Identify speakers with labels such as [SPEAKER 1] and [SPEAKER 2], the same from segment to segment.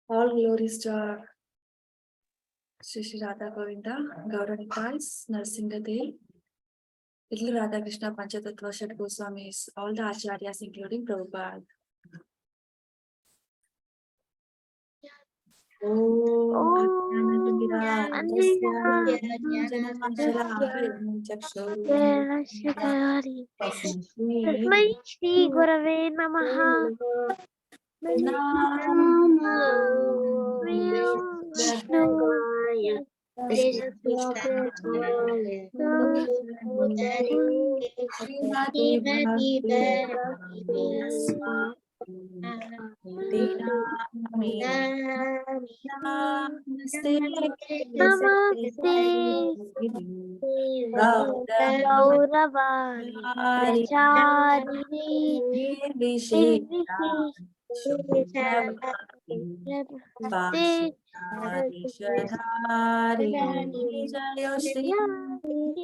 [SPEAKER 1] All glories to our Shri Radha Govinda, Gauranikas, Narsingadev, Little Radha Krishna Panchatattva Shat Goswamis, all the Acharyas, including Prabhupada.
[SPEAKER 2] Tasmai Shri Gurave Namaha.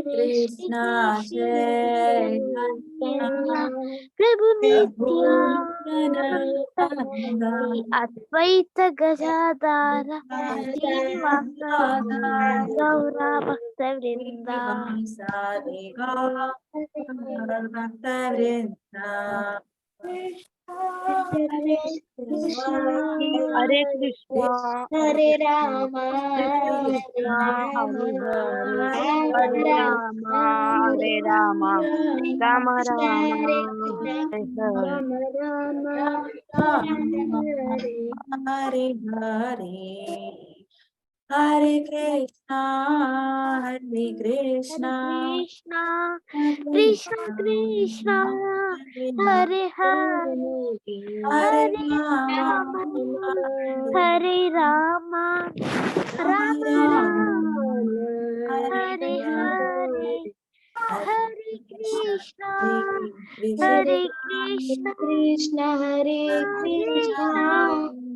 [SPEAKER 2] Krishna Jai Prabhu Nityananda Advaita Gajadara Srinivasa Gaura Bhakta Vrinda
[SPEAKER 3] Hare Krishna,
[SPEAKER 2] Hare Rama,
[SPEAKER 3] Hare Rama, Hare Rama, Rama Rama,
[SPEAKER 1] Hare Hare, Hare Krishna, Hare Krishna,
[SPEAKER 2] Krishna Krishna, Hare Hare, Hare Rama, Hare Rama, Rama Rama, Hare Hare, Hare Krishna, Hare Krishna, Krishna Hare Krishna,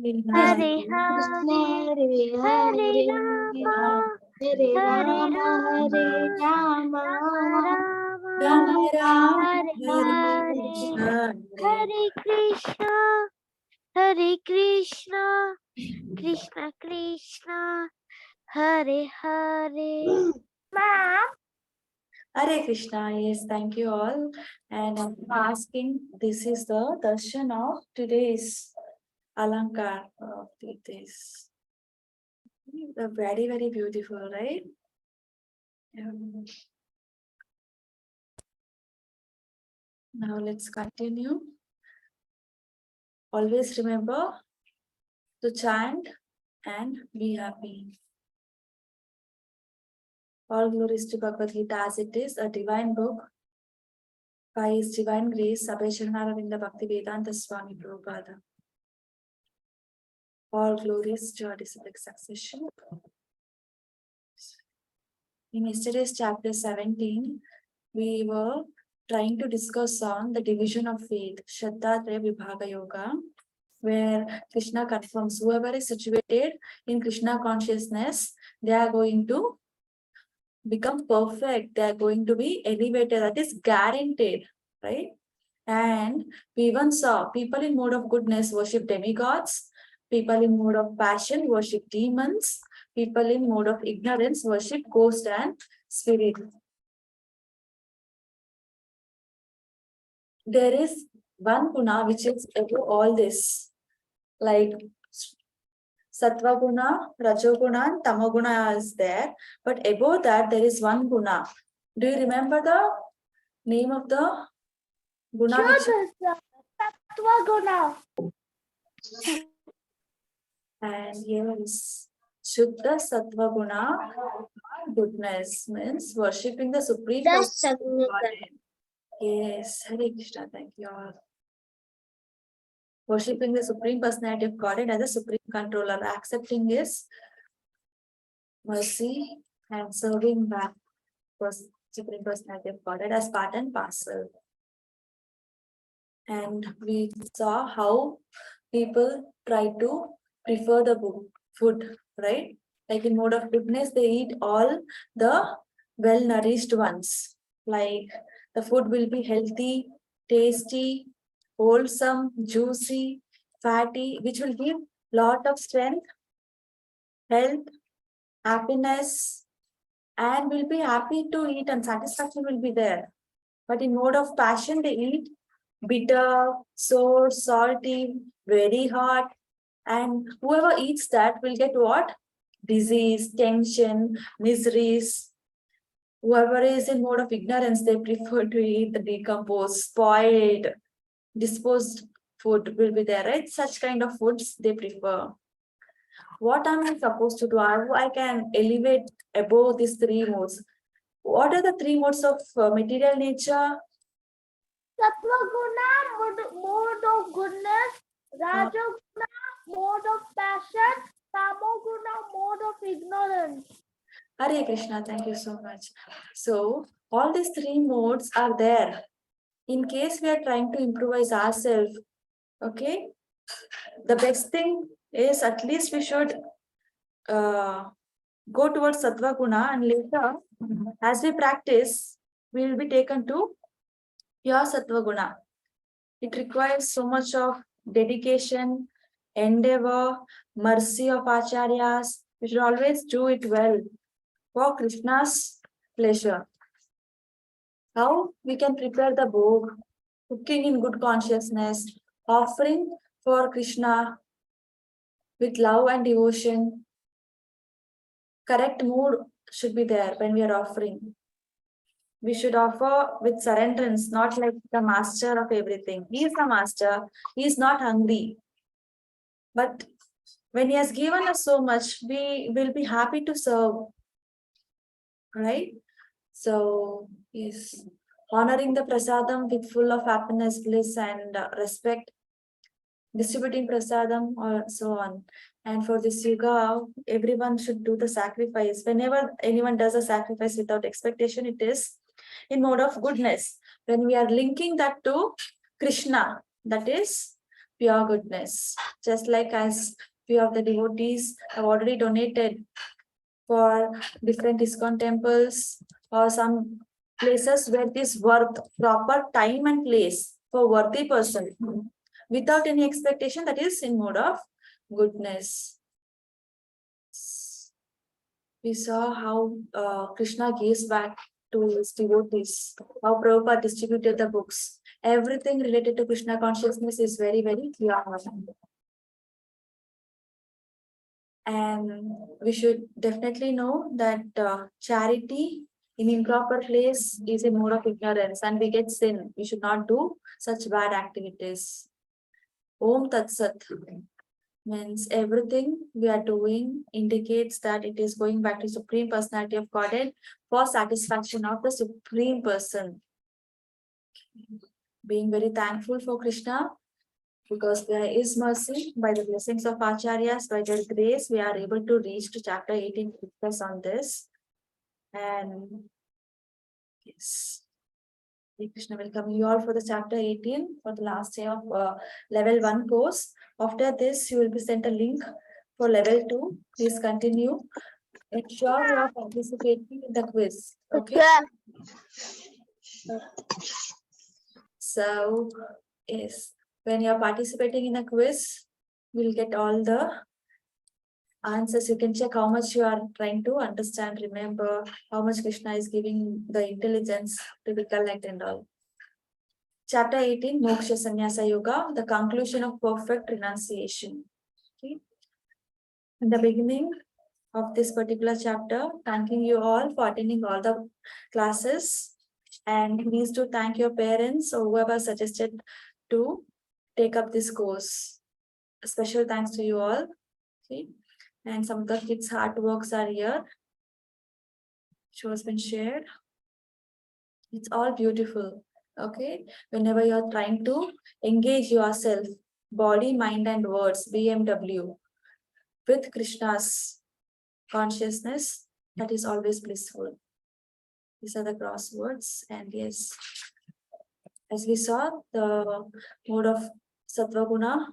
[SPEAKER 2] Hare Hare, Hare Rama, Hare Rama, Hare Rama, Rama Rama, Hare Hare, Hare Krishna, Hare Krishna, Krishna Krishna, Hare Hare. Ma'am.
[SPEAKER 1] Hare Krishna, yes, thank you all. And I'm asking, this is the darshan of today's Alankar of this. Very, very beautiful, right? Now let's continue. Always remember to chant and be happy. All glories to Bhagavad Gita as it is, a divine book by His Divine Grace, Abhayacharanavinda Bhakti Vedanta Swami Prabhupada. All glories to our disciplic succession. In yesterday's chapter 17, we were trying to discuss on the division of faith, Shraddha-traya Vibhaga Yoga, where Krishna confirms whoever is situated in Krishna consciousness, they are going to become perfect, they are going to be elevated, that is guaranteed, right? And we even saw people in mode of goodness worship demigods, people in mode of passion worship demons, people in mode of ignorance worship ghost and spirit. There is one guna which is above all this, like Sattva guna, Rajoguna, and Tamaguna is there, but above that there is one guna. Do you remember the name of the guna?
[SPEAKER 2] Sattva Guna.
[SPEAKER 1] And yes, Shuddha Sattva Guna, goodness, means worshipping the Supreme Godhead. Yes, Hare Krishna, thank you all. Worshipping the Supreme Personality of Godhead as the Supreme Controller, accepting His mercy and serving back Supreme Personality of Godhead as part and parcel. And we saw how people try to prefer the food, right? Like in mode of goodness, they eat all the well-nourished ones. Like the food will be healthy, tasty, wholesome, juicy, fatty, which will give lot of strength, health, happiness, and will be happy to eat and satisfaction will be there. But in mode of passion, they eat bitter, sour, salty, very hot, and whoever eats that will get what? Disease, tension, miseries. Whoever is in mode of ignorance, they prefer to eat the decomposed, spoiled, disposed food will be there, right? Such kind of foods they prefer. What am I supposed to do? How I can elevate above these three modes? What are the three modes of material nature?
[SPEAKER 2] Sattva guna, mode of goodness, Raja guna, mode of passion, Tamo guna, mode of ignorance.
[SPEAKER 1] Hare Krishna, thank you so much. So, all these three modes are there. In case we are trying to improvise ourselves, okay, the best thing is at least we should go towards Sattva Guna, and later, as we practice, we will be taken to pure Sattva Guna. It requires so much of dedication, endeavor, mercy of acharyas. We should always do it well for Krishna's pleasure. How we can prepare the bhog, cooking in good consciousness, offering for Krishna with love and devotion. Correct mood should be there when we are offering. We should offer with surrenderance, not like the master of everything. He is the master, he is not hungry. But when he has given us so much, we will be happy to serve. Right? So, yes, honoring the prasadam with full of happiness, bliss, and respect, distributing prasadam, or so on. And for this yuga, everyone should do the sacrifice. Whenever anyone does a sacrifice without expectation, it is in mode of goodness. When we are linking that to Krishna, that is pure goodness. Just like as few of the devotees have already donated for different ISKCON temples or some places where this worth proper time and place for worthy person without any expectation, that is in mode of goodness. We saw how Krishna gives back to his devotees, how Prabhupada distributed the books. Everything related to Krishna consciousness is very, very clear. And we should definitely know that charity in improper place is a mode of ignorance and we get sin. We should not do such bad activities. Om Tat Sat means everything we are doing indicates that it is going back to Supreme Personality of Godhead for satisfaction of the Supreme Person. Being very thankful for Krishna, because there is mercy, by the blessings of acharyas, by their grace, we are able to reach to chapter 18 to discuss on this. And yes, Krishna welcome you all for the chapter 18 for the last day of level 1 course. After this, you will be sent a link for level 2. Please continue. Ensure you are participating in the quiz. Okay. So, yes, when you are participating in a quiz, you'll get all the answers. You can check how much you are trying to understand, remember, how much Krishna is giving the intelligence to recollect and all. Chapter 18, Moksha Sannyasa Yoga, the conclusion of perfect renunciation. Okay. In the beginning of this particular chapter, thanking you all for attending all the classes, and please do thank your parents or whoever suggested to take up this course. A special thanks to you all. Okay. And some of the kids' artworks are here, which has been shared. It's all beautiful. Okay. Whenever you're trying to engage yourself, body, mind, and words, BMW, with Krishna's consciousness, that is always blissful. These are the crosswords. And yes, as we saw, the mode of Sattva Guna,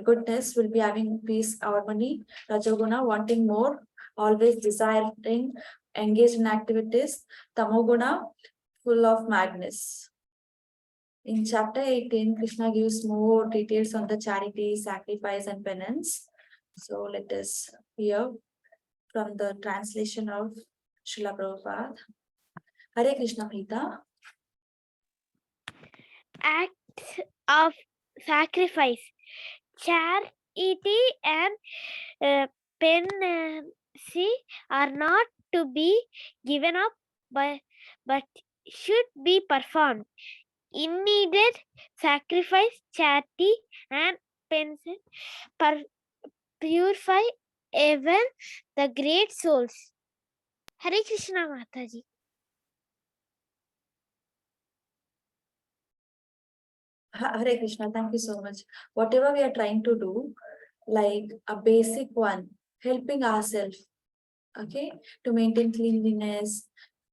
[SPEAKER 1] goodness, will be having peace, harmony. Rajoguna, wanting more, always desiring, engaged in activities. Tamoguna, full of madness. In chapter 18, Krishna gives more details on the charity, sacrifice, and penance. So let us hear from the translation of Srila Prabhupada. Hare Krishna, Prita.
[SPEAKER 2] Acts of sacrifice, charity, and penancy are not to be given up but should be performed. Immediate sacrifice, charity, and penance purify even the great souls. Hare Krishna Mataji.
[SPEAKER 1] Hare Krishna, thank you so much. Whatever we are trying to do, like a basic one, helping ourselves, okay, to maintain cleanliness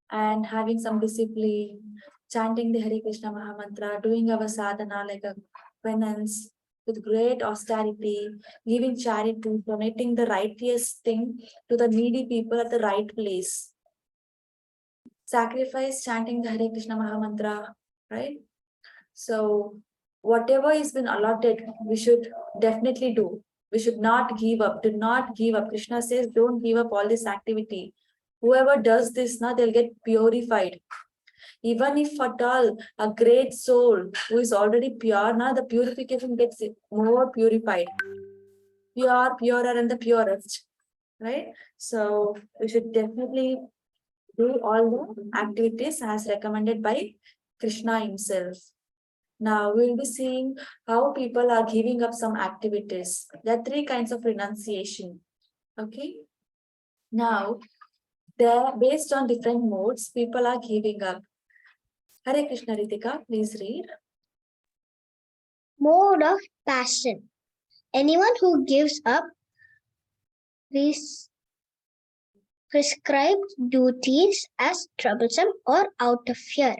[SPEAKER 1] and having some discipline, chanting the Hare Krishna Mahamantra, doing our sadhana like a penance with great austerity, giving charity, donating the righteous thing to the needy people at the right place. Sacrifice, chanting the Hare Krishna Mahamantra, right? So whatever has been allotted, we should definitely do. We should not give up. Do not give up. Krishna says, don't give up all this activity. Whoever does this now, they'll get purified. Even if at all a great soul who is already pure, now the purification gets more purified. Pure, purer, and the purest. Right? So we should definitely do all the activities as recommended by Krishna himself. Now we'll be seeing how people are giving up some activities. There are 3 kinds of renunciation. Okay. Now, they're based on different modes, people are giving up. Hare Krishna, Ritika, please read.
[SPEAKER 4] Mode of passion. Anyone who gives up prescribed duties as troublesome or out of fear.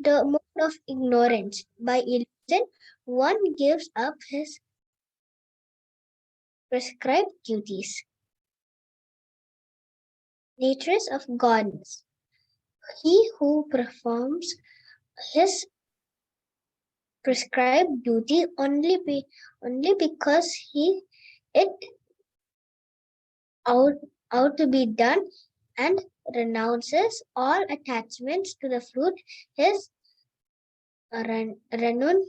[SPEAKER 4] The mode of ignorance. By illusion, one gives up his prescribed duties. Natures of gods. He who performs his prescribed duty only because it ought to be done and renounces all attachments to the fruit is renunciation.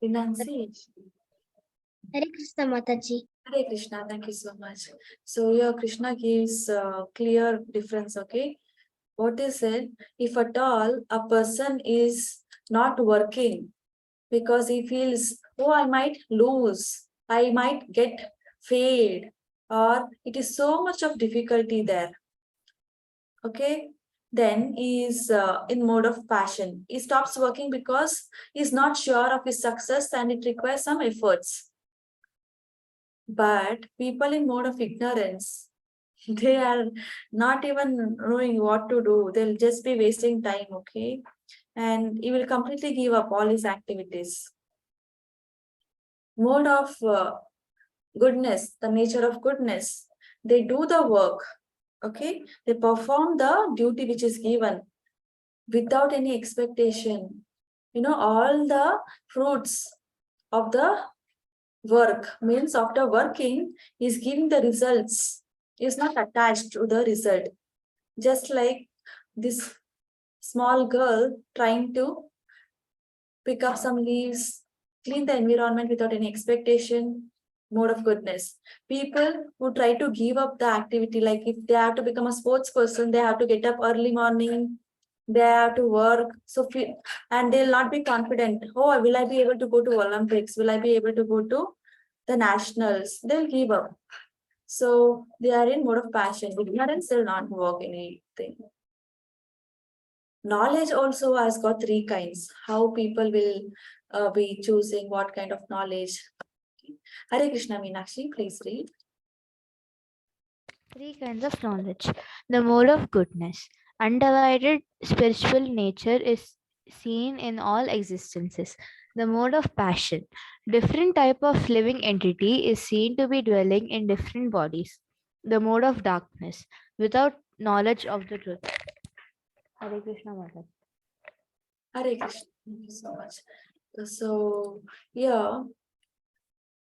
[SPEAKER 1] Renunciation.
[SPEAKER 4] Hare Krishna Mataji.
[SPEAKER 1] Hare Krishna, thank you so much. So here Krishna gives a clear difference, okay? What is it? If at all a person is not working because he feels, oh, I might lose, I might get failed, or it is so much of difficulty there. Okay, then he is in mode of passion. He stops working because he's not sure of his success and it requires some efforts. But people in mode of ignorance, they are not even knowing what to do. They'll just be wasting time, okay? And he will completely give up all his activities. Mode of goodness, the nature of goodness, they do the work, okay? They perform the duty which is given without any expectation. You know, all the fruits of the work means after working is giving the results, is not attached to the result. Just like this small girl trying to pick up some leaves, clean the environment without any expectation, mode of goodness. People who try to give up the activity, like if they have to become a sports person, they have to get up early morning, they have to work, so and they'll not be confident. Oh, will I be able to go to Olympics? Will I be able to go to the nationals? They'll give up. So they are in mode of passion. Ignorance will not work anything. Knowledge also has got 3 kinds. How people will be choosing what kind of knowledge. Hare Krishna, Meenakshi, please read.
[SPEAKER 5] 3 kinds of knowledge. The mode of goodness. Undivided spiritual nature is seen in all existences. The mode of passion. Different type of living entity is seen to be dwelling in different bodies. The mode of darkness. Without knowledge of the truth. Hare Krishna Maharaj.
[SPEAKER 1] Hare Krishna. Thank you so much. So, yeah,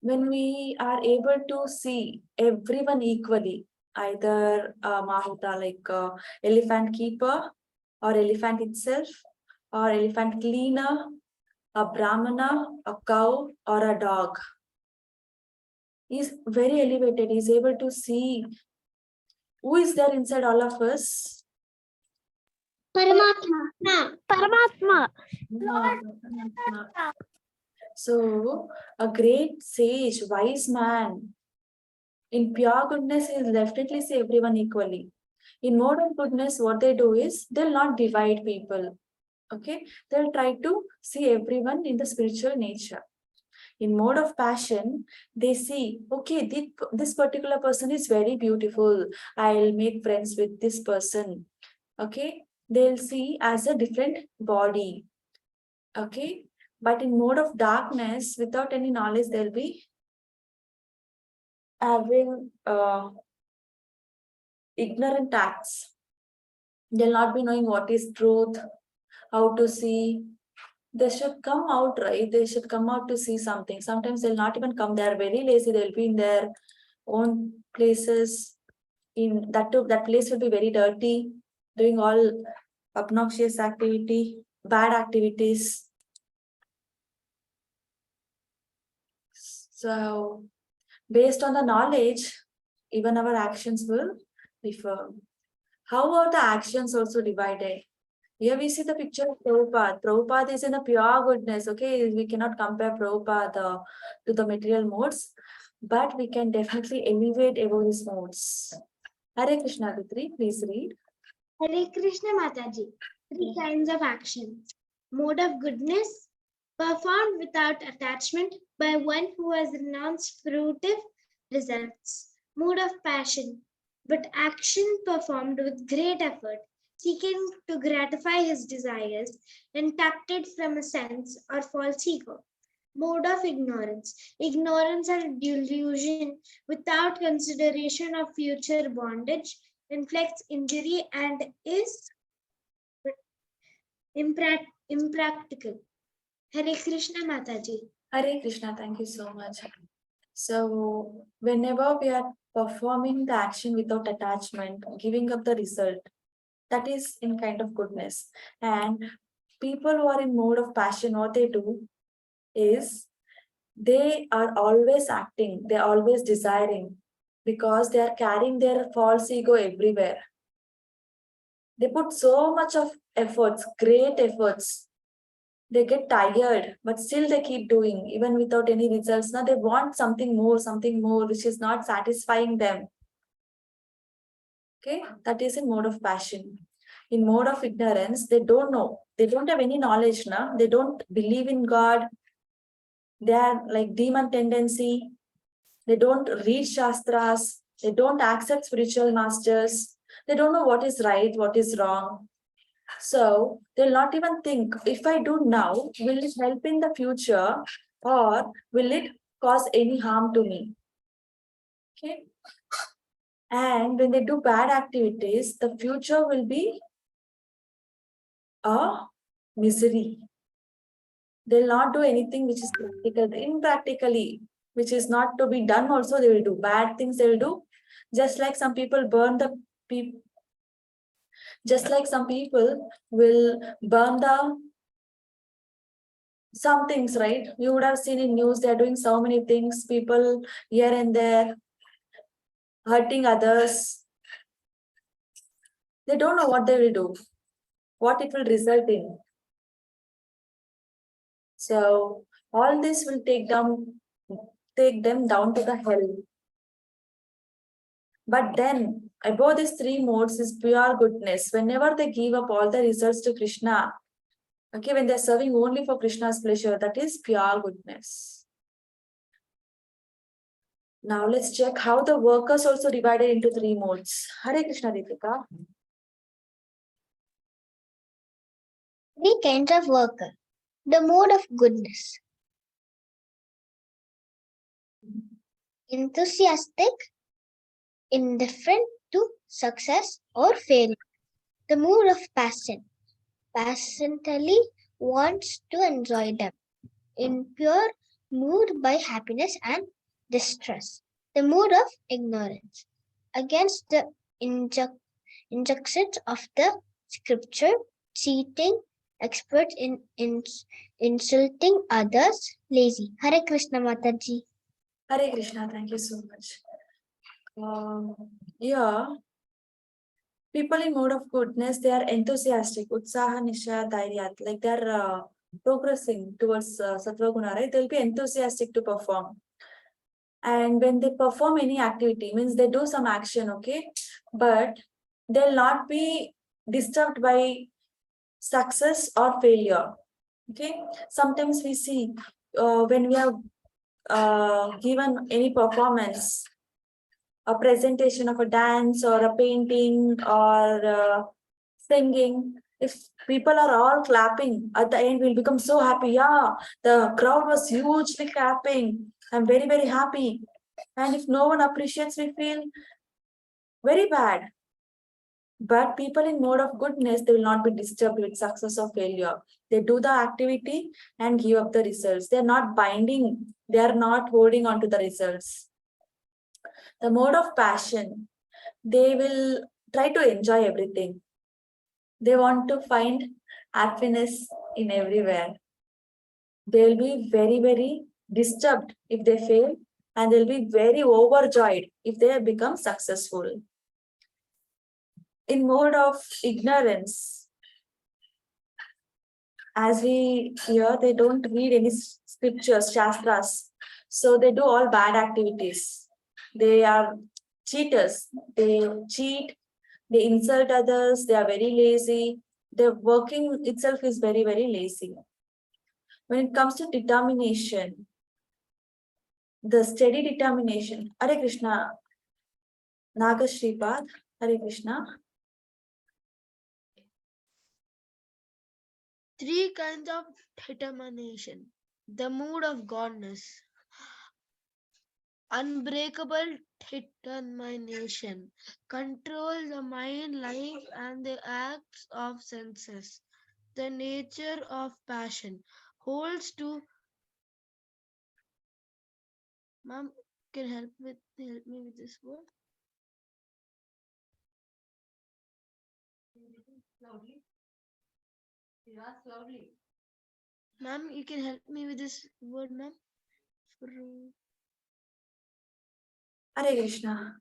[SPEAKER 1] when we are able to see everyone equally, either Mahuta like elephant keeper or elephant itself, or elephant cleaner, a brahmana, a cow, or a dog, is very elevated. He's able to see who is there inside all of us.
[SPEAKER 4] Paramatma.
[SPEAKER 3] Paramatma.
[SPEAKER 1] So, a great sage, wise man, in pure goodness, is definitely see everyone equally. In mode of goodness, what they do is they'll not divide people. Okay, they'll try to see everyone in the spiritual nature. In mode of passion, they see, okay, this particular person is very beautiful. I'll make friends with this person. Okay, they'll see as a different body. Okay, but in mode of darkness, without any knowledge, they'll be having ignorant acts. They'll not be knowing what is truth, how to see. They should come out, right? They should come out to see something. Sometimes they'll not even come. They're very lazy. They'll be in their own places. In that too, that place will be very dirty, doing all obnoxious activity, bad activities. So, based on the knowledge, even our actions will differ. How are the actions also divided? Here we see the picture of Prabhupada. Prabhupada is in a pure goodness. Okay, we cannot compare Prabhupada to the material modes, but we can definitely elevate above these modes. Hare Krishna, Vitri, please read.
[SPEAKER 4] Hare Krishna Mataji. 3 kinds of action. Mode of goodness, performed without attachment by one who has renounced fruitive results. Mode of passion, but action performed with great effort, seeking to gratify his desires and tacted from a sense or false ego. Mode of ignorance, ignorance and delusion without consideration of future bondage, inflicts injury and is impractical. Hare Krishna Mataji.
[SPEAKER 1] Hare Krishna, thank you so much. So, whenever we are performing the action without attachment, giving up the result, that is in kind of goodness. And people who are in mode of passion, what they do is they are always acting, they're always desiring, because they are carrying their false ego everywhere. They put so much of efforts, great efforts. They get tired, but still they keep doing, even without any results. Now they want something more, which is not satisfying them. Okay, that is in mode of passion. In mode of ignorance, they don't know. They don't have any knowledge now. They don't believe in God. They are like demon tendency. They don't read Shastras. They don't accept spiritual masters. They don't know what is right, what is wrong. So they'll not even think, if I do now, will it help in the future or will it cause any harm to me? Okay. And when they do bad activities, the future will be a misery. They'll not do anything which is practical, impractically, which is not to be done also, they will do. Bad things they will do. Just like some people burn the people. Just like some people will burn the some things, right? You would have seen in news, they're doing so many things, people here and there, hurting others. They don't know what they will do, what it will result in. So all this will take them down to the hell. But then above these 3 modes is pure goodness. Whenever they give up all the results to Krishna, okay, when they're serving only for Krishna's pleasure, that is pure goodness. Now let's check how the workers also divided into 3 modes. Hare Krishna, Deepika.
[SPEAKER 4] 3 kinds of worker. The mode of goodness. Enthusiastic, indifferent to success or failure. The mood of passion. Passionately wants to enjoy them in pure mood by happiness and distress. The mood of ignorance. Against the injunctions of the scripture, cheating, expert in insulting others, lazy. Hare Krishna Mataji.
[SPEAKER 1] Hare Krishna, thank you so much. Yeah, people in mode of goodness, they are enthusiastic, utsaha, nisha, dhairyat, like they're progressing towards sattva guna, right? They'll be enthusiastic to perform. And when they perform any activity, means they do some action, okay, but they'll not be disturbed by success or failure. Okay, sometimes we see when we have given any performance, a presentation of a dance or a painting or singing, if people are all clapping at the end, we'll become so happy. Yeah, the crowd was hugely clapping. I'm very, very happy. And if no one appreciates, we feel very bad. But people in mode of goodness, they will not be disturbed with success or failure. They do the activity and give up the results. They're not binding, they are not holding on to the results. The mode of passion, they will try to enjoy everything. They want to find happiness in everywhere. They'll be very, very disturbed if they fail, and they'll be very overjoyed if they become successful. In mode of ignorance, as we hear, they don't read any scriptures, shastras. So they do all bad activities. They are cheaters. They cheat, they insult others, they are very lazy. Their working itself is very, very lazy. When it comes to determination, the steady determination, Hare Krishna, Naga Shripad, Hare Krishna.
[SPEAKER 6] Three kinds of determination. The mood of godness. Unbreakable determination. Control the mind, life, and the acts of senses. The nature of passion. Holds to. Ma'am, can help me with this word? Ma'am, you can help me with this word, ma'am?
[SPEAKER 1] Hare Krishna.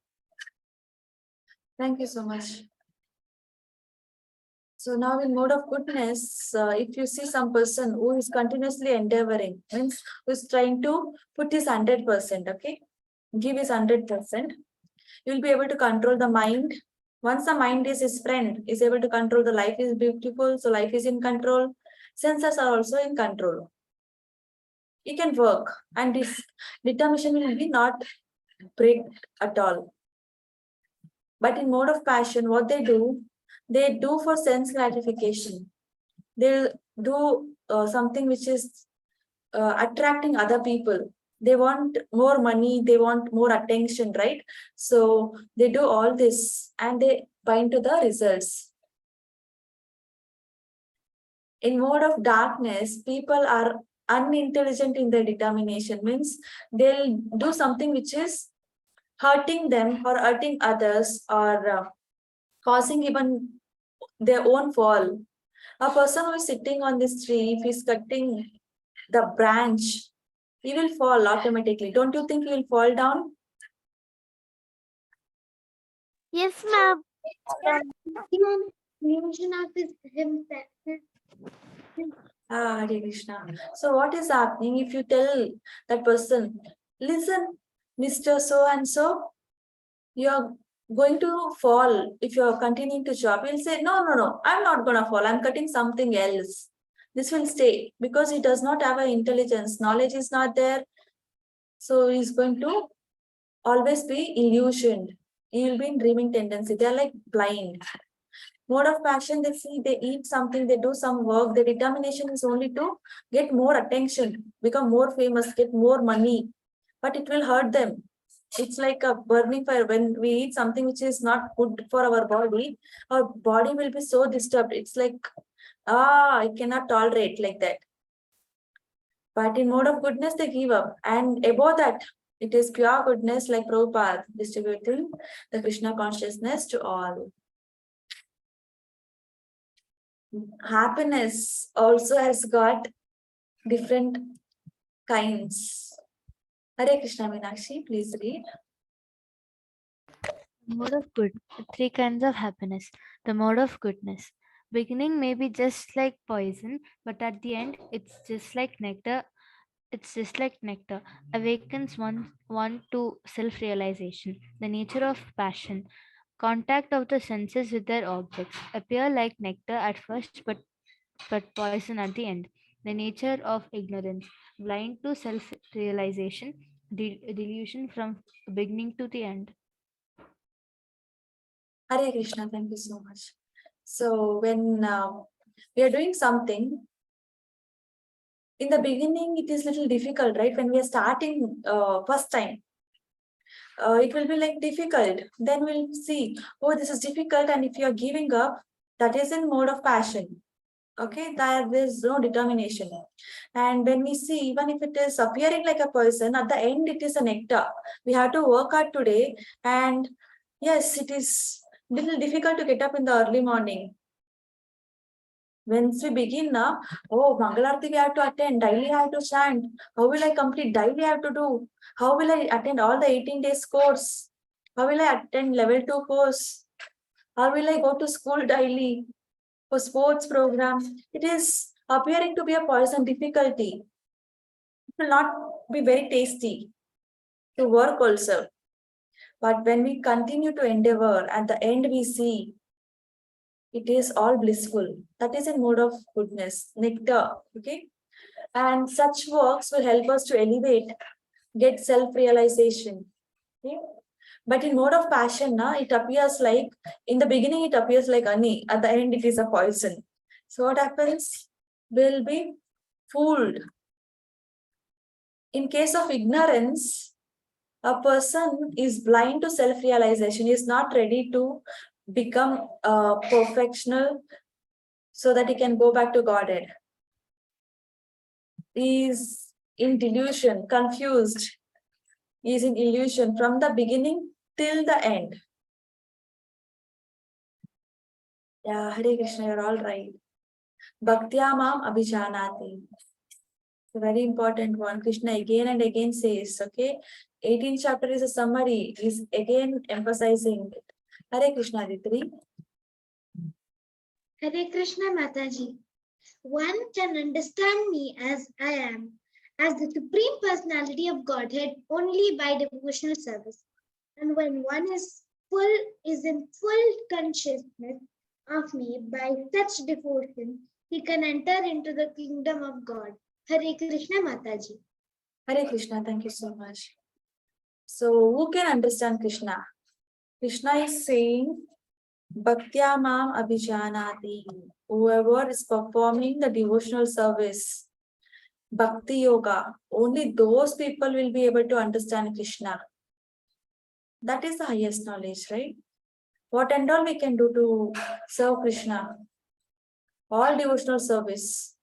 [SPEAKER 1] Thank you so much. So now in mode of goodness, if you see some person who is continuously endeavoring, means who is trying to put his 100%, okay, give his 100%, you'll be able to control the mind. Once the mind is his friend, is able to control, the life is beautiful, so life is in control. Senses are also in control. He can work, and his determination will be not break at all. But in mode of passion, what they do for sense gratification. They'll do something which is attracting other people. They want more money, they want more attention, right? So they do all this and they bind to the results. In mode of darkness, people are unintelligent in their determination, means they'll do something which is hurting them or hurting others or causing even their own fall. A person who is sitting on this tree, if he's cutting the branch, he will fall automatically. Don't you think he will fall down?
[SPEAKER 2] Yes, ma'am.
[SPEAKER 4] Illusion of himself.
[SPEAKER 1] Ah, Hare Krishna. So what is happening if you tell that person, listen, Mr. So and so, you're going to fall if you're continuing to chop. He'll say, no, I'm not going to fall. I'm cutting something else. This will stay because he does not have an intelligence. Knowledge is not there. So he's going to always be illusioned. He will be in dreaming tendency. They're like blind. Mode of passion, they see, they eat something, they do some work. The determination is only to get more attention, become more famous, get more money. But it will hurt them. It's like a burning fire. When we eat something which is not good for our body will be so disturbed. It's like I cannot tolerate like that. But in mode of goodness, they give up. And above that, it is pure goodness like Prabhupada, distributing the Krishna consciousness to all. Happiness also has got different kinds. Hare Krishna, Meenakshi, please read.
[SPEAKER 5] Mode of good. Three kinds of happiness. The mode of goodness. Beginning may be just like poison, but at the end, it's just like nectar. It's just like nectar. Awakens one to self-realization. The nature of passion. Contact of the senses with their objects. Appear like nectar at first, but poison at the end. The nature of ignorance. Blind to self-realization. Delusion from beginning to the end.
[SPEAKER 1] Hare Krishna, thank you so much. So when we are doing something, in the beginning, it is little difficult, right? When we are starting first time, it will be like difficult. Then we'll see, oh, this is difficult. And if you are giving up, that is in mode of passion. Okay, there is no determination. And when we see, even if it is appearing like a person, at the end, it is a nectar. We have to work hard today. And yes, it is little difficult to get up in the early morning. Once we begin now, oh, Mangalarti we have to attend, daily I have to chant. How will I complete? Daily I have to do. How will I attend all the 18 days course? How will I attend level 2 course? How will I go to school daily for sports program? It is appearing to be a poison difficulty. It will not be very tasty to work also. But when we continue to endeavor, at the end we see it is all blissful. That is a mode of goodness, nectar. Okay. And such works will help us to elevate, get self-realization. Okay? But in mode of passion, it appears like, in the beginning, it appears like honey. At the end, it is a poison. So what happens? We'll be fooled. In case of ignorance, a person is blind to self-realization, is not ready to become a perfectional so that he can go back to Godhead. He is in delusion, confused. He is in illusion from the beginning till the end. Yeah, Hare Krishna, you're all right. Bhaktya mam abhijanati. It's a very important one. Krishna again and again says, okay, 18th chapter is a summary, is again emphasizing it. Hare Krishna, Aditri.
[SPEAKER 4] Hare Krishna Mataji. One can understand me as I am, as the Supreme Personality of Godhead only by devotional service. And when one is in full consciousness of me by such devotion, he can enter into the kingdom of God. Hare Krishna Mataji.
[SPEAKER 1] Hare Krishna, thank you so much. So who can understand Krishna? Krishna is saying, Bhaktya mam abhijanati. Whoever is performing the devotional service, Bhakti Yoga, only those people will be able to understand Krishna. That is the highest knowledge, right? What and all we can do to serve Krishna? All devotional service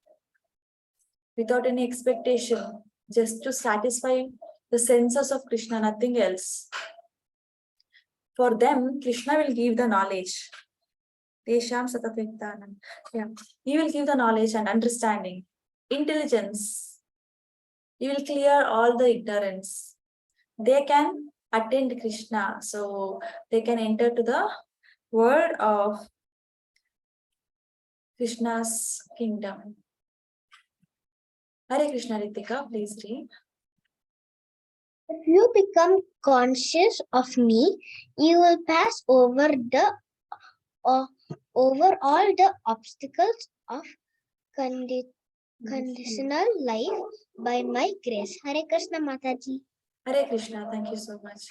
[SPEAKER 1] without any expectation, just to satisfy the senses of Krishna, nothing else. For them, Krishna will give the knowledge. Tesham Sataviktanam. Yeah. He will give the knowledge and understanding, intelligence. He will clear all the ignorance. They can attend Krishna, so they can enter to the world of Krishna's kingdom. Hare Krishna, Ritika, please read.
[SPEAKER 7] If you become conscious of me, you will pass over over all the obstacles of conditional life by my grace. Hare Krishna Mataji.
[SPEAKER 1] Hare Krishna, thank you so much.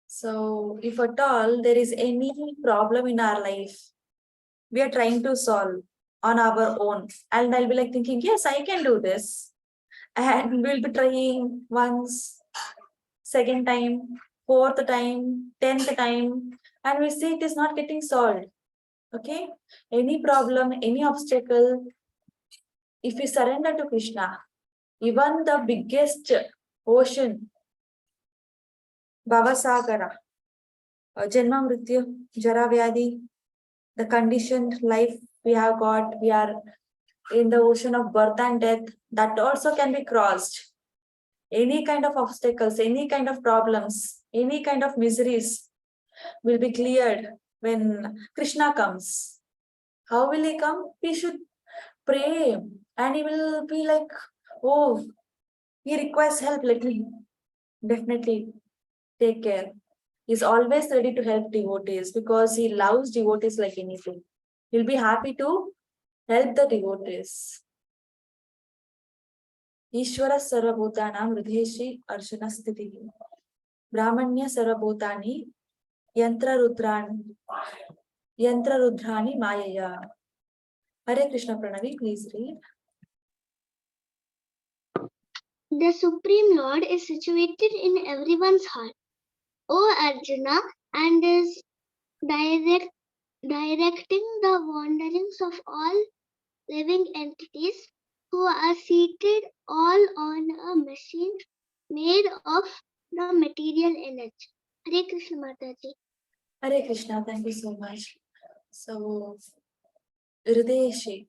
[SPEAKER 1] So, if at all there is any problem in our life, we are trying to solve on our own, and I'll be like thinking, yes, I can do this. And we'll be trying once, second time, fourth time, 10th time, and we see it is not getting solved. Okay, any problem, any obstacle, if you surrender to Krishna, even the biggest ocean, Bhavasagara, Janma Mrityu, Jara Vyadi, the conditioned life we have got, we are in the ocean of birth and death, that also can be crossed. Any kind of obstacles, any kind of problems, any kind of miseries will be cleared when Krishna comes. How will he come? We should pray and he will be like, oh, he requires help, let me definitely take care. He's always ready to help devotees because he loves devotees like anything. He'll be happy to help the devotees. Ishvara Sarvabhutanam Hrideshi Arjuna Sthiti. Brahmanya Sarvabhutani Yantra Rudrani Mayaya. Hare Krishna Pranavi, please read.
[SPEAKER 7] The Supreme Lord is situated in everyone's heart, O Arjuna, and is directing the wanderings of all living entities who are seated all on a machine made of the material energy. Hare Krishna Mataji.
[SPEAKER 1] Hare Krishna, thank you so much. So, Hrideshi,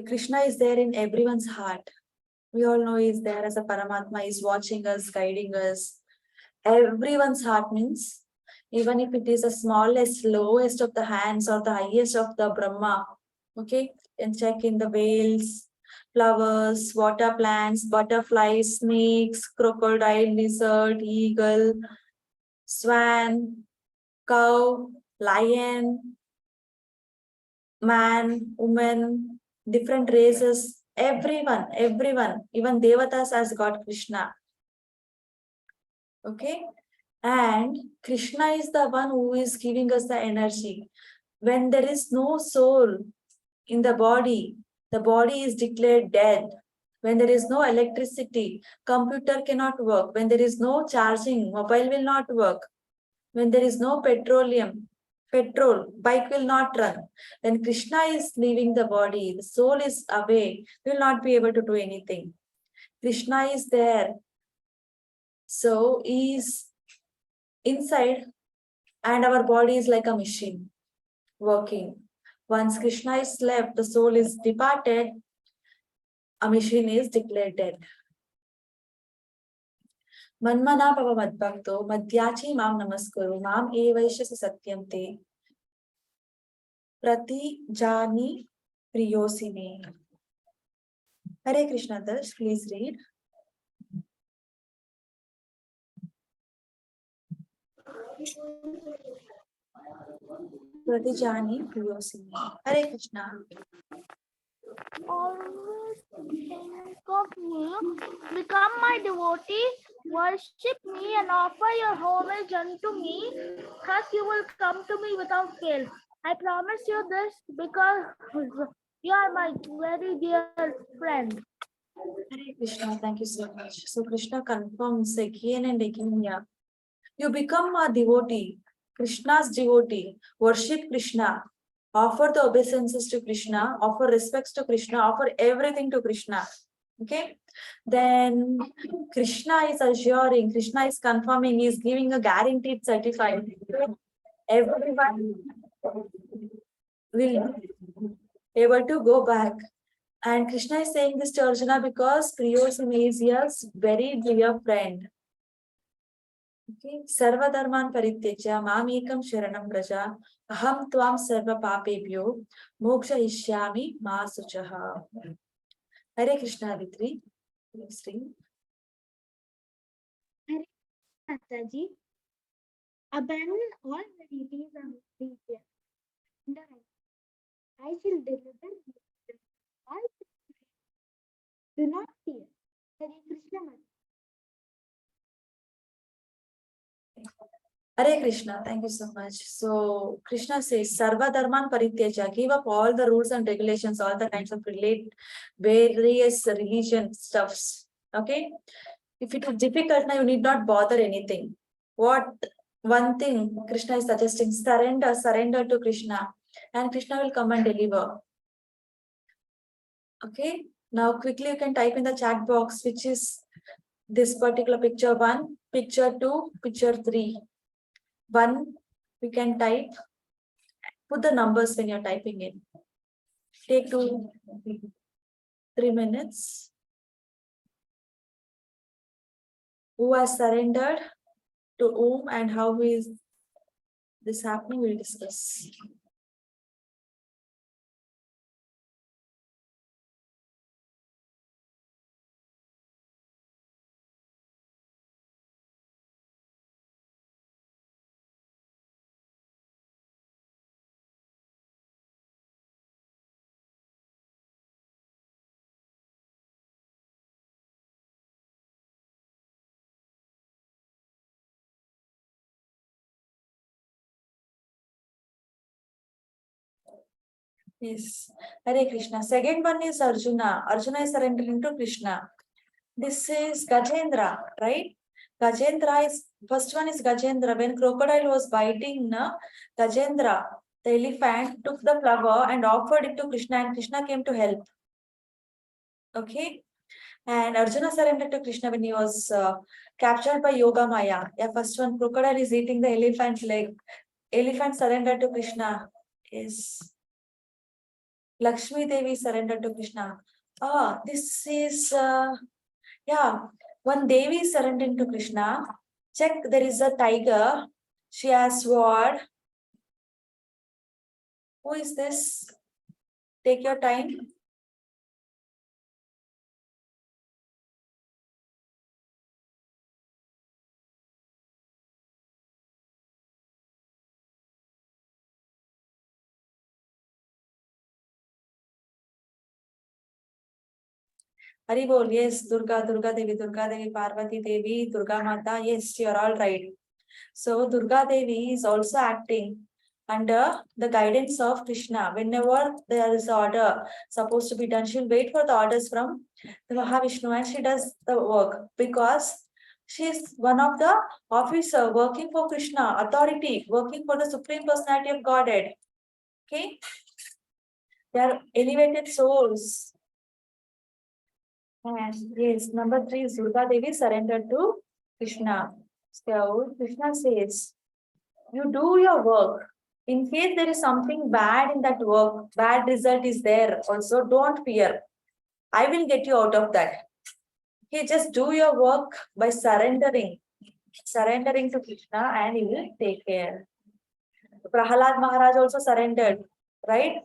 [SPEAKER 1] Krishna is there in everyone's heart. We all know he's there as a Paramatma, he's watching us, guiding us. Everyone's heart means, even if it is the smallest, lowest of the hands or the highest of the Brahma, okay, and check in the whales, flowers, water plants, butterflies, snakes, crocodile, lizard, eagle, swan, cow, lion, man, woman, different races, everyone, even Devatas has got Krishna. Okay, and Krishna is the one who is giving us the energy. When there is no soul in the body is declared dead. When there is no electricity, computer cannot work. When there is no charging, mobile will not work. When there is no petrol, bike will not run. When Krishna is leaving the body, the soul is away, we will not be able to do anything. Krishna is there. So he is inside and our body is like a machine working. Once Krishna is left, the soul is departed, a machine is declared dead. Manmana Bhava Madbhakto Madhyachi Mam Namaskuru Mam Evaishya Satyam Te Prati Jani Priyosini. Hare Krishna Das, please read. Prati Jani Priyosini. Hare Krishna.
[SPEAKER 2] Always think of me, become my devotee, worship me and offer your homage unto me, thus you will come to me without fail. I promise you this because you are my very dear friend.
[SPEAKER 1] Hare Krishna, thank you so much. So Krishna confirms again and again here. You become a devotee, Krishna's devotee, worship Krishna, offer the obeisances to Krishna, offer respects to Krishna, offer everything to Krishna. Okay, then Krishna is assuring, Krishna is confirming, he is giving a guaranteed certificate. Everyone will be able to go back. And Krishna is saying this to Arjuna because Priyosimi is his very dear friend. Okay, Sarva Dharman Parityaja Mam Ekam Sharanam Praja Aham Tvam Sarva Papebhyo Moksha Ishyami Ma Suchaha. Hare Krishna Vitri. Please read.
[SPEAKER 7] Mataji. Abandon all varieties of religion. And I shall deliver you from all. Do not fear. Hare Krishna Mataji.
[SPEAKER 1] Hare Krishna, thank you so much. So Krishna says, Sarva Dharman Parityaja, give up all the rules and regulations, all the kinds of various religion stuffs. Okay? If it is difficult now, you need not bother anything. What one thing Krishna is suggesting, surrender to Krishna. and Krishna will come and deliver. Okay, now quickly you can type in the chat box which is this particular picture 1, picture 2, picture 3. 1, we can type, put the numbers when you're typing in. Take 2-3 minutes. Who has surrendered, to whom, and how is this happening, we'll discuss. Yes, Hare Krishna. Second one is Arjuna. Arjuna is surrendering to Krishna. This is Gajendra, right? Gajendra is, first one is Gajendra. When crocodile was biting Gajendra, the elephant took the flower and offered it to Krishna, and Krishna came to help. Okay. And Arjuna surrendered to Krishna when he was captured by Yoga Maya. Yeah, first one, crocodile is eating the elephant's leg. Elephant surrendered to Krishna. Is Lakshmi Devi surrendered to Krishna. This is, one Devi is surrendering to Krishna. Check, there is a tiger. She has sword. Who is this? Take your time. Hari bol, yes, Durga Devi, Parvati Devi, Durga Mata, yes, you're all right. So Durga Devi is also acting under the guidance of Krishna. Whenever there is order supposed to be done, she'll wait for the orders from the Mahavishnu and she does the work because she is one of the officer working for Krishna, authority, working for the Supreme Personality of Godhead. Okay? They are elevated souls. And yes, number 3 is Durga Devi surrendered to Krishna. So Krishna says, you do your work. In case there is something bad in that work, bad result is there also, don't fear. I will get you out of that. Okay, just do your work by surrendering to Krishna and he will take care. Prahalad Maharaj also surrendered, right?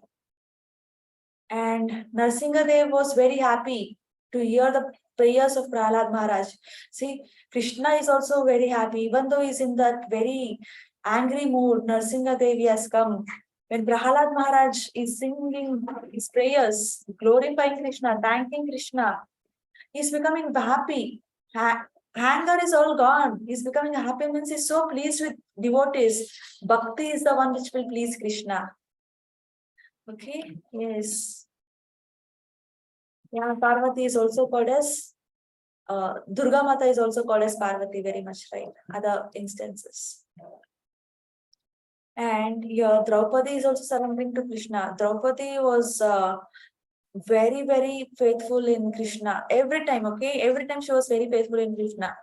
[SPEAKER 1] And Narsingadev was very happy to hear the prayers of Prahalad Maharaj. See, Krishna is also very happy, even though he's in that very angry mood. Narsingadevi has come. When Prahalad Maharaj is singing his prayers, glorifying Krishna, thanking Krishna, he's becoming happy. Anger is all gone. He's becoming happy, means he's so pleased with devotees. Bhakti is the one which will please Krishna. Okay, yes. Yeah, Parvati is also called as Durga Mata is also called as Parvati, very much right. Other instances. And your Draupadi is also surrendering to Krishna. Draupadi was very, very faithful in Krishna. Every time, okay? Every time she was very faithful in Krishna.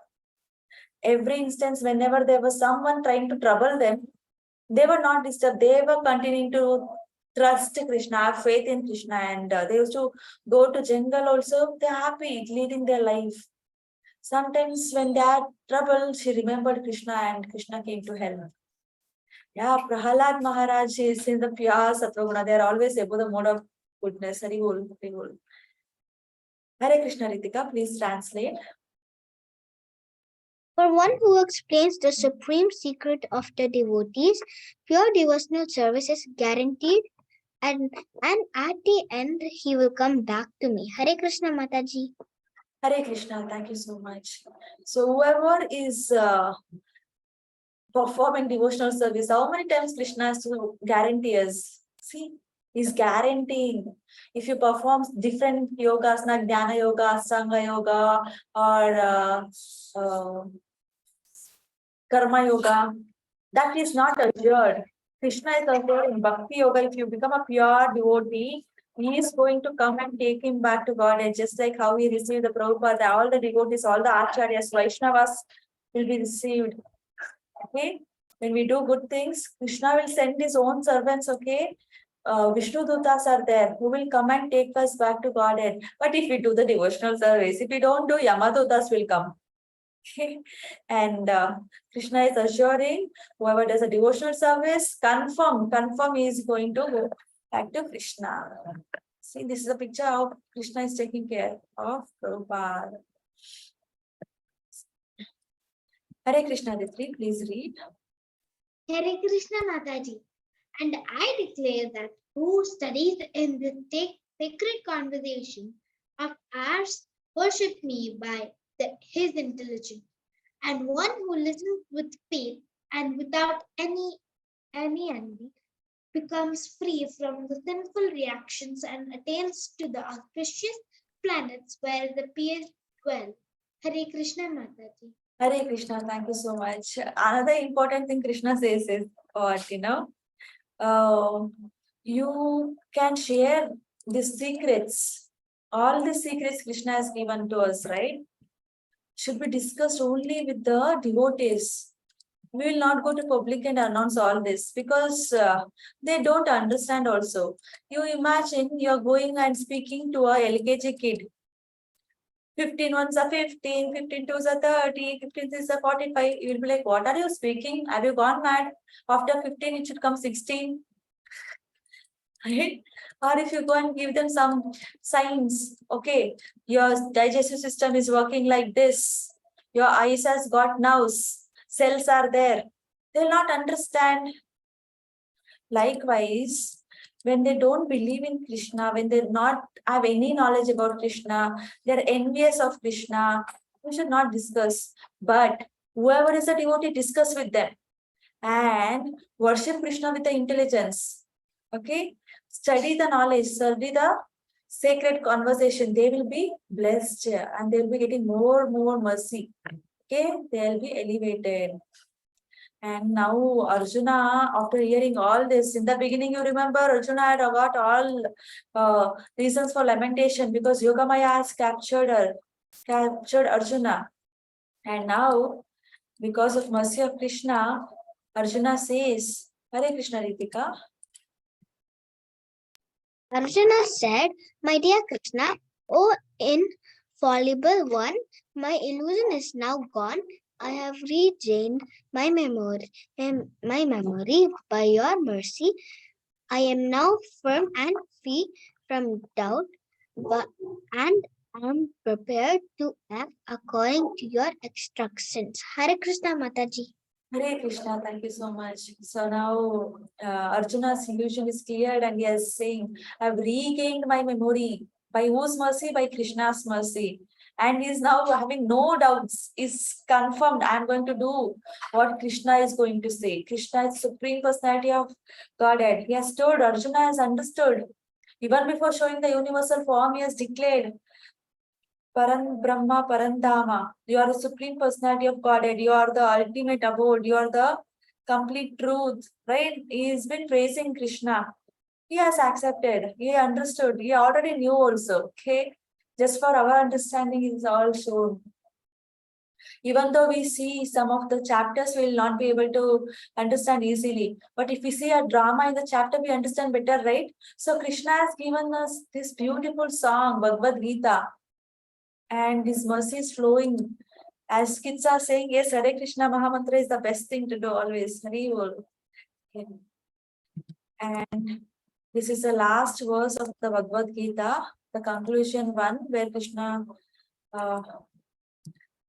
[SPEAKER 1] Every instance, whenever there was someone trying to trouble them, they were not disturbed. They were continuing to trust Krishna, have faith in Krishna, and they used to go to jungle also. They're happy leading their life. Sometimes when they had trouble, she remembered Krishna and Krishna came to help. Yeah, Prahalad Maharaj is in the pure Sattva-guna. They are always above the mode of goodness. Hari bol, Hari bol. Hare Krishna, Ritika, please translate.
[SPEAKER 7] For one who explains the supreme secret of the devotees, pure devotional service is guaranteed, and at the end he will come back to me. Hare Krishna Mataji.
[SPEAKER 1] Hare Krishna, thank you so much. So whoever is performing devotional service, how many times Krishna has to guarantee us? See, he's guaranteeing. If you perform different yogas, like Dhyana Yoga, Sangha Yoga, or Karma Yoga, that is not assured. Krishna is also in Bhakti Yoga. If you become a pure devotee, he is going to come and take him back to Godhead, just like how he received the Prabhupada. All the devotees, all the Acharyas, Vaishnavas will be received. Okay? When we do good things, Krishna will send his own servants, okay? Vishnu Dutas are there who will come and take us back to Godhead. But if we do the devotional service, if we don't do, Yamadutas will come. Okay? And Krishna is assuring whoever does a devotional service, confirm he is going to go back to Krishna. See, this is a picture of Krishna is taking care of Prabhupada. Hare Krishna, Ditri, please read.
[SPEAKER 4] Hare Krishna Mataji. And I declare that who studies in this sacred conversation of ours worship me by his intelligence, and one who listens with faith and without any envy becomes free from the sinful reactions and attains to the auspicious planets where the peers dwell. Hare Krishna Mataji.
[SPEAKER 1] Hare Krishna, thank you so much. Another important thing Krishna says is what, you can share the secrets. All the secrets Krishna has given to us, right? Should be discussed only with the devotees. We will not go to public and announce all this because they don't understand also. You imagine you're going and speaking to a LKG kid. 15 ones are 15, 15 twos are 30, 15 threes are 45. You will be like, what are you speaking? Have you gone mad? After 15, it should come 16. Right? Or if you go and give them some signs, okay, your digestive system is working like this, your eyes has got nerves, cells are there, they'll not understand. Likewise, when they don't believe in Krishna, when they not have any knowledge about Krishna, they're envious of Krishna, we should not discuss. But whoever is a devotee, discuss with them and worship Krishna with the intelligence. Okay? Study the knowledge, study the sacred conversation. They will be blessed and they will be getting more mercy. Okay? They will be elevated. And now Arjuna, after hearing all this, in the beginning, you remember Arjuna had got all reasons for lamentation because Yogamaya has captured Arjuna. And now, because of mercy of Krishna, Arjuna says, Hare Krishna, Ritika.
[SPEAKER 7] Arjuna said, my dear Krishna, O infallible one, my illusion is now gone. I have regained my memory by your mercy. I am now firm and free from doubt, and am prepared to act according to your instructions. Hare Krishna Mataji.
[SPEAKER 1] Hare Krishna, thank you so much. So now Arjuna's illusion is cleared and he is saying, I have regained my memory. By whose mercy? By Krishna's mercy. And he is now having no doubts, is confirmed. I am going to do what Krishna is going to say. Krishna is Supreme Personality of Godhead. He has told, Arjuna has understood. Even before showing the universal form, he has declared, Paran Brahma, Parandhama. You are the Supreme Personality of Godhead. You are the ultimate abode. You are the complete truth. Right? He has been praising Krishna. He has accepted. He understood. He already knew also. Okay. Just for our understanding, it is all shown. Even though we see some of the chapters, we will not be able to understand easily. But if we see a drama in the chapter, we understand better, right? So Krishna has given us this beautiful song, Bhagavad Gita. And his mercy is flowing. As kids are saying, yes, Hare Krishna Mahamantra is the best thing to do always. Hari Bol. Okay. And this is the last verse of the Bhagavad Gita, the conclusion one, where Krishna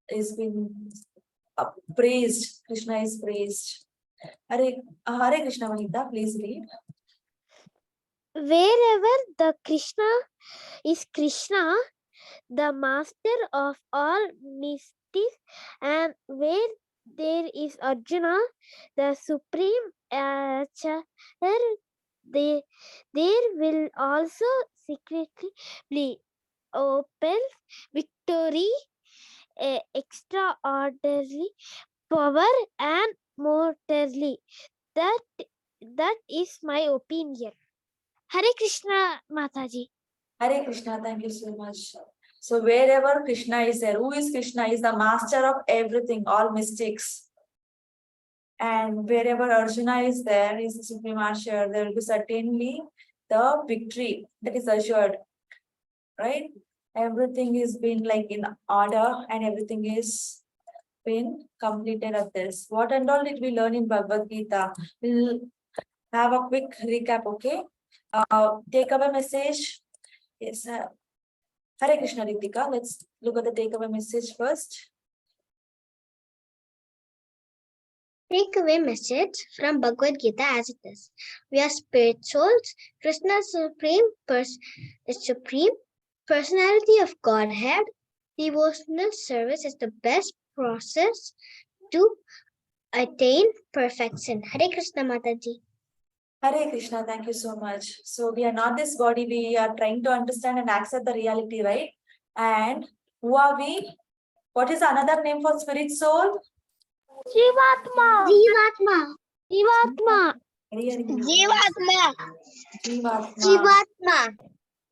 [SPEAKER 1] is being praised. Krishna is praised. Hare Krishna Mahita, please read.
[SPEAKER 2] Wherever the Krishna is Krishna, the master of all mysteries, and where there is Arjuna, the supreme Acharya, there will also secretly be open victory, extraordinary power, and mortality. That That is my opinion. Hare Krishna, Mataji.
[SPEAKER 1] Hare Krishna, thank you so much. So wherever Krishna is there, who is Krishna? Is the master of everything, all mystics. And wherever Arjuna is there, is the Supreme Master, there will be certainly the victory that is assured. Right? Everything is been like in order and everything is been completed at this. What and all did we learn in Bhagavad Gita? We'll have a quick recap, okay? Takeaway message. Yes, Hare Krishna, Ritika. Let's look at the takeaway message first.
[SPEAKER 4] Takeaway message from Bhagavad Gita as it is. We are spirit souls. Krishna is supreme personality of Godhead. Devotional service is the best process to attain perfection. Hare Krishna, Mataji.
[SPEAKER 1] Hare Krishna, thank you so much. So we are not this body, we are trying to understand and accept the reality, right? And who are we? What is another name for spirit soul?
[SPEAKER 2] Jivatma.
[SPEAKER 7] Jivatma.
[SPEAKER 2] Jivatma.
[SPEAKER 7] Jivatma.
[SPEAKER 1] Jivatma.
[SPEAKER 7] Jivatma.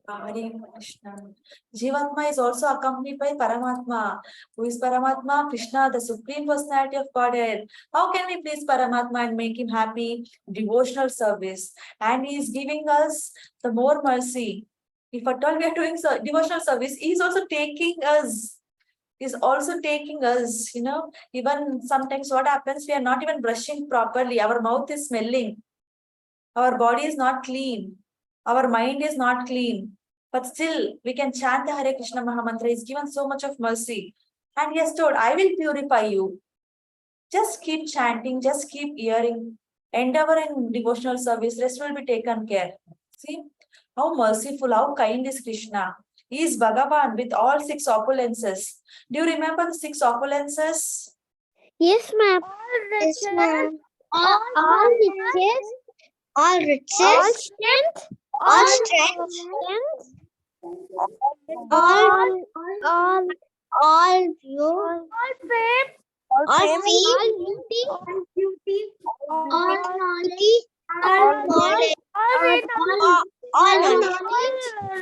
[SPEAKER 1] Hare Krishna. Jivatma is also accompanied by Paramatma. Who is Paramatma? Krishna, the Supreme Personality of Godhead. How can we please Paramatma and make him happy? Devotional service. And he is giving us the more mercy. If at all we are doing devotional service, he is also taking us. Is also taking us, even sometimes what happens, we are not even brushing properly. Our mouth is smelling. Our body is not clean. Our mind is not clean. But still, we can chant the Hare Krishna Mahamantra. He's given so much of mercy. And he has told, I will purify you. Just keep chanting, just keep hearing. Endeavor in devotional service, rest will be taken care. See, how merciful, how kind is Krishna. He is Bhagavan with all 6 opulences. Do you remember the 6 opulences?
[SPEAKER 2] Yes, ma'am.
[SPEAKER 7] Yes, ma'am.
[SPEAKER 2] All riches.
[SPEAKER 7] All riches.
[SPEAKER 2] Strength.
[SPEAKER 7] All strength. All view.
[SPEAKER 2] Fame.
[SPEAKER 7] All fame.
[SPEAKER 2] All beauty.
[SPEAKER 7] All knowledge. All knowledge. All knowledge.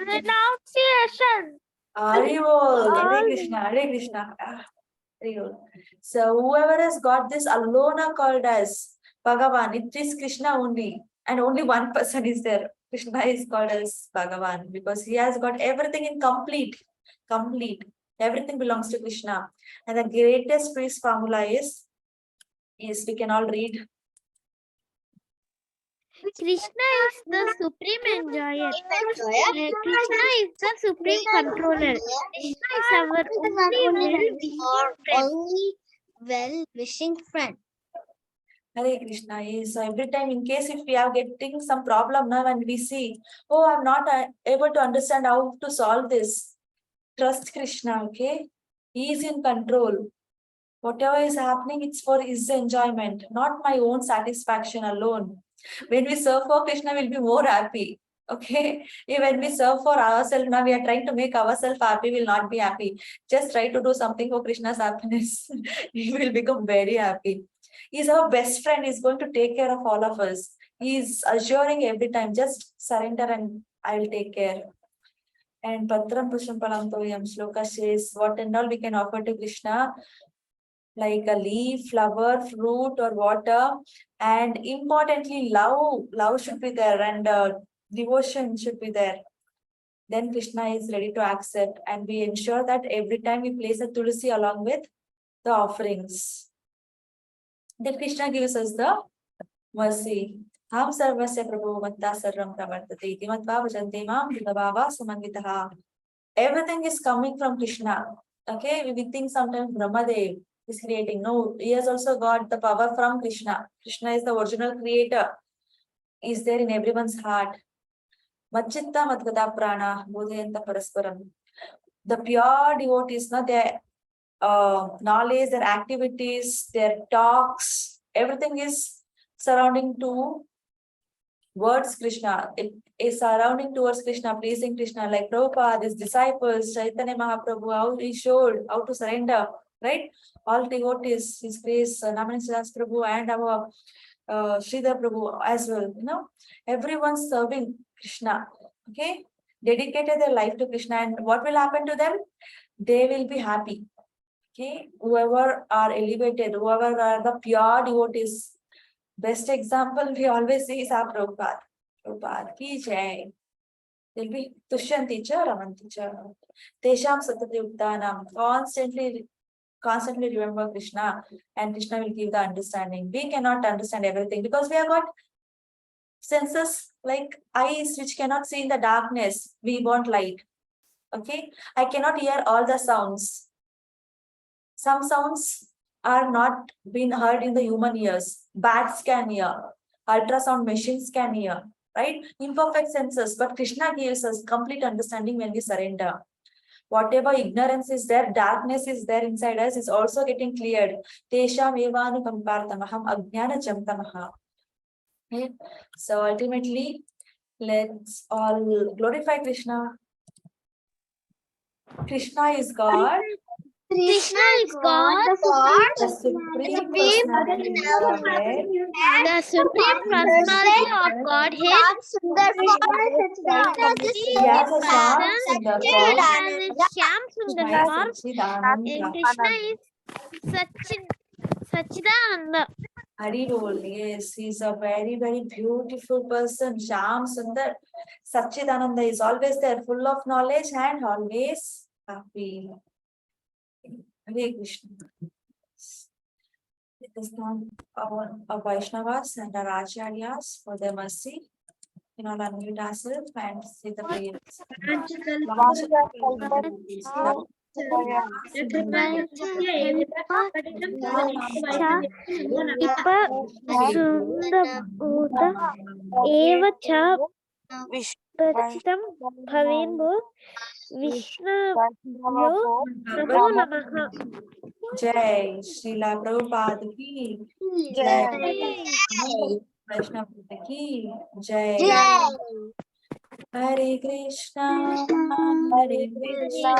[SPEAKER 2] Renunciation.
[SPEAKER 1] Haribol, Hare Krishna, Hare Krishna. Haribol. So whoever has got this alone are called as Bhagavan. It is Krishna only. And only one person is there. Krishna is called as Bhagavan because he has got everything in complete. Everything belongs to Krishna. And the greatest priest formula is we can all read.
[SPEAKER 2] Krishna is the supreme enjoyer. Krishna is the supreme controller. Krishna is our
[SPEAKER 7] Only well-wishing friend.
[SPEAKER 1] Hare Krishna is every time in case if we are getting some problem now and we see, oh, I'm not able to understand how to solve this. Trust Krishna, okay? He is in control. Whatever is happening, it's for his enjoyment, not my own satisfaction alone. When we serve for Krishna, we'll be more happy. Okay, when we serve for ourselves, now we are trying to make ourselves happy, will not be happy. Just try to do something for Krishna's happiness. We will become very happy. He's our best friend. He's going to take care of all of us. He's assuring every time, just surrender and I will take care. And Patram Pusham Palamtoyam Shloka says, what and all we can offer to Krishna, like a leaf, flower, fruit, or water. And importantly, love should be there and devotion should be there. Then Krishna is ready to accept, and we ensure that every time we place a tulsi along with the offerings, then Krishna gives us the mercy. Ham sarvasya prabhu matta sarvam pravartate iti matva vajante mam vidabhava samanditaha. Everything is coming from Krishna. Okay, we think sometimes Brahmadev is creating. No, he has also got the power from Krishna. Krishna is the original creator. He is there in everyone's heart. Machitta madgata prana bodhayanta parasparam. The pure devotees, their knowledge, their activities, their talks, everything is surrounding to words Krishna. It is surrounding towards Krishna, pleasing Krishna, like Prabhupada, his disciples, Chaitanya Mahaprabhu, how he showed how to surrender right? All devotees, His Grace, Namanisidas Prabhu and our Sridhar Prabhu as well, everyone serving Krishna, okay? Dedicated their life to Krishna, and what will happen to them? They will be happy, okay? Whoever are elevated, whoever are the pure devotees, best example we always see is our Prabhupada. Prabhupada ki jai. They'll be Tushyan teacher, Raman teacher. Tesham Satati Uttanam. Constantly remember Krishna, and Krishna will give the understanding. We cannot understand everything because we have got senses like eyes which cannot see in the darkness. We want light. Okay. I cannot hear all the sounds. Some sounds are not being heard in the human ears. Bats can hear. Ultrasound machines can hear. Right? Imperfect senses. But Krishna gives us complete understanding when we surrender. Whatever ignorance is there, darkness is there inside us, is also getting cleared. Tesham evanu kampartamaham ajnana jamtamaha. Okay. So ultimately, let's all glorify Krishna. Krishna is God.
[SPEAKER 7] Krishna is God,
[SPEAKER 1] The Supreme Personality of Godhead.
[SPEAKER 2] The Supreme Personality of Godhead
[SPEAKER 1] He has a Shyam Sundar form.
[SPEAKER 2] has its Shyam Sundar
[SPEAKER 1] My
[SPEAKER 2] form,
[SPEAKER 1] Satchidananda.
[SPEAKER 2] and Krishna is Satchidananda.
[SPEAKER 1] Hari Bol, yes, he's a very, very beautiful person. Shyam Sundar. Satchidananda is always there, full of knowledge and always happy. Hare Krishna. Let us thank our Vaishnavas and our Acharyas for their mercy. You know, unmute ourselves and say the prayers.
[SPEAKER 2] एव च प्रचितं भवेन्भो विष्णुभ्यो नमो नमः.
[SPEAKER 1] Jai Srila Prabhupada ki Jai Vaishnava ki Jai. Hare Krishna, Hare Krishna,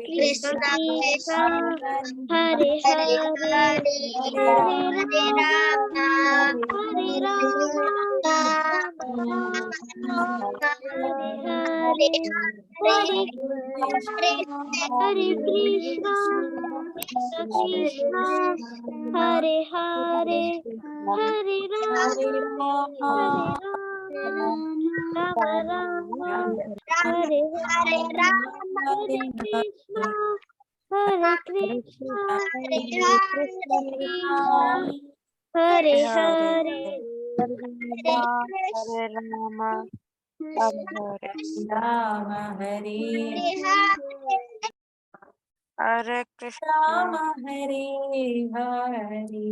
[SPEAKER 2] Krishna Krishna,
[SPEAKER 7] Hare
[SPEAKER 2] Hare Hare,
[SPEAKER 1] Hare
[SPEAKER 2] Hare
[SPEAKER 1] Rama,
[SPEAKER 2] Rama, Hare
[SPEAKER 1] Hare
[SPEAKER 2] Rama, Hare Hare, Hare Hare Krishna, Krishna Krishna, Hare Hare, Hare Rama, Hare Rama, Rama Rama, Hare Hare, Hare Krishna, Hare Krishna, Krishna Krishna, Hare Hare.
[SPEAKER 1] Rama, Hare
[SPEAKER 3] Hare Krishna.
[SPEAKER 1] Rama, Hare Hare.